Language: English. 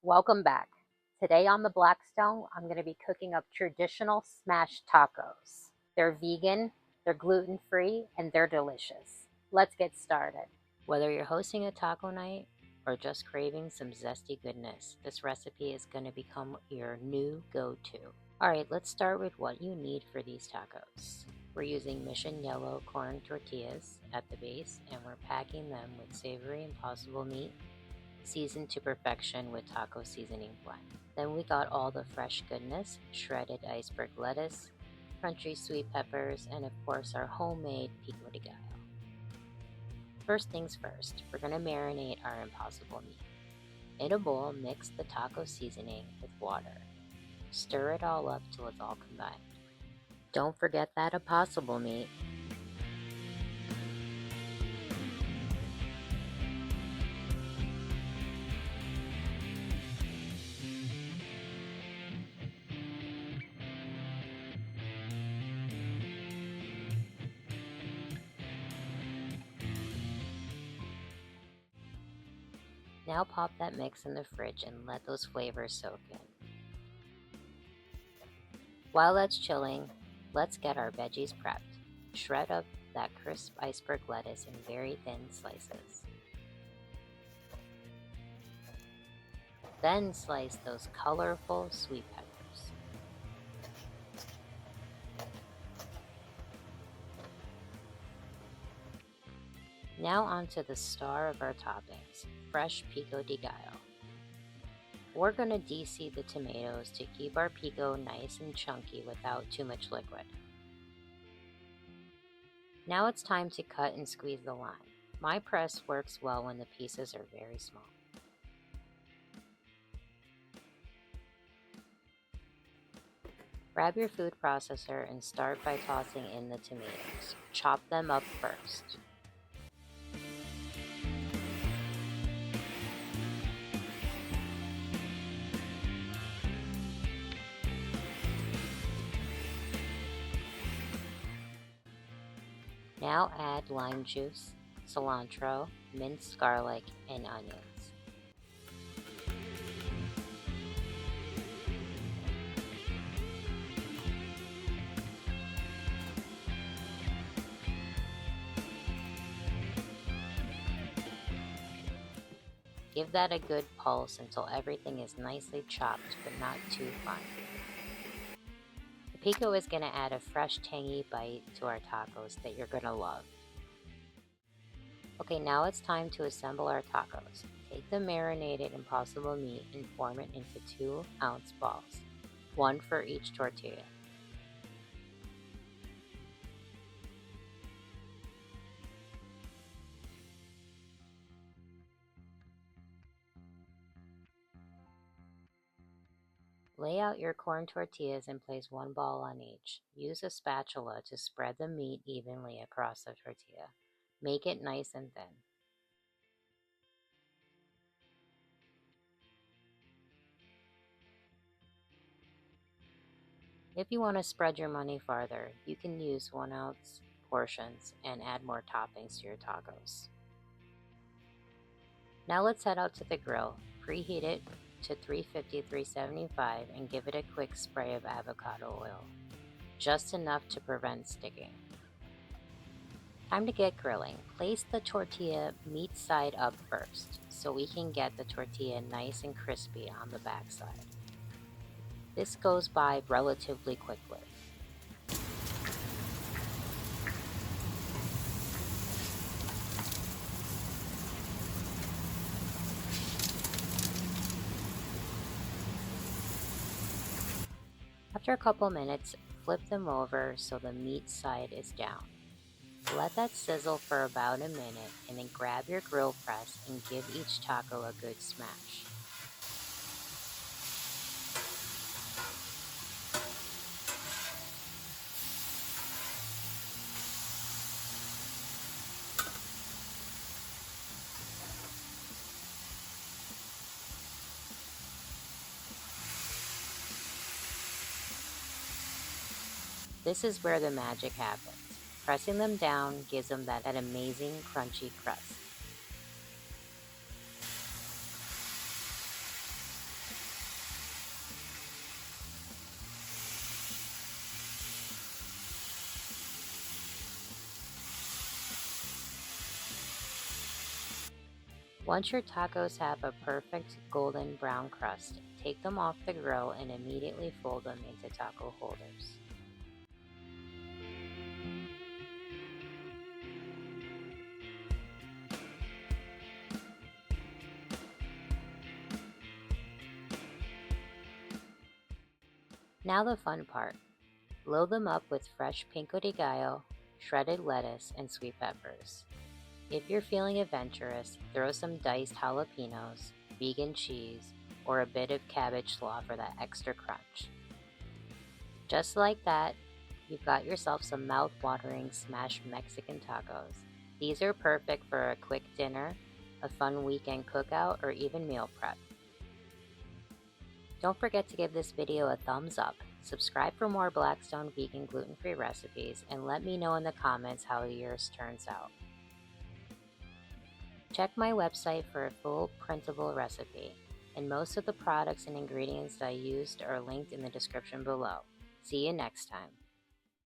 Welcome back. Today on the Blackstone, I'm going to be cooking up traditional smashed tacos. They're vegan, they're gluten free, and they're delicious. Let's get started. Whether you're hosting a taco night or just craving some zesty goodness, this recipe is going to become your new go to. Alright, let's start with what you need for these tacos. We're using Mission Yellow corn tortillas at the base, and we're packing them with savory Impossible meat seasoned to perfection with taco seasoning blend. Then we got all the fresh goodness, shredded iceberg lettuce, crunchy sweet peppers, and of course our homemade pico de gallo. First things first, we're going to marinate our Impossible meat. In a bowl, mix the taco seasoning with water. Stir it all up till it's all combined. Don't forget that Impossible meat. Now pop that mix in the fridge and let those flavors soak in. While that's chilling, let's get our veggies prepped. Shred up that crisp iceberg lettuce in very thin slices. Then slice those colorful sweet peppers. Now onto the star of our toppings, fresh pico de gallo. We're going to de-seed the tomatoes to keep our pico nice and chunky without too much liquid. Now it's time to cut and squeeze the lime. My press works well when the pieces are very small. Grab your food processor and start by tossing in the tomatoes. Chop them up first. Now add lime juice, cilantro, minced garlic, and onions. Give that a good pulse until everything is nicely chopped but not too fine. The pico is going to add a fresh tangy bite to our tacos that you're going to love. Okay, now it's time to assemble our tacos. Take the marinated Impossible meat and form it into 2-ounce balls, one for each tortilla. Lay out your corn tortillas and place one ball on each. Use a spatula to spread the meat evenly across the tortilla. Make it nice and thin. If you want to spread your money farther, you can use 1-ounce portions and add more toppings to your tacos. Now let's head out to the grill. Preheat it to 350-375 and give it a quick spray of avocado oil, just enough to prevent sticking. Time to get grilling. Place the tortilla meat side up first so we can get the tortilla nice and crispy on the backside. This goes by relatively quickly. After a couple minutes, flip them over so the meat side is down. Let that sizzle for about a minute and then grab your grill press and give each taco a good smash. This is where the magic happens. Pressing them down gives them that amazing crunchy crust. Once your tacos have a perfect golden brown crust, take them off the grill and immediately fold them into taco holders. Now the fun part. Load them up with fresh pico de gallo, shredded lettuce, and sweet peppers. If you're feeling adventurous, throw some diced jalapenos, vegan cheese, or a bit of cabbage slaw for that extra crunch. Just like that, you've got yourself some mouth-watering smashed Mexican tacos. These are perfect for a quick dinner, a fun weekend cookout, or even meal prep. Don't forget to give this video a thumbs up, subscribe for more Blackstone vegan gluten-free recipes, and let me know in the comments how yours turns out. Check my website for a full printable recipe, and most of the products and ingredients that I used are linked in the description below. See you next time.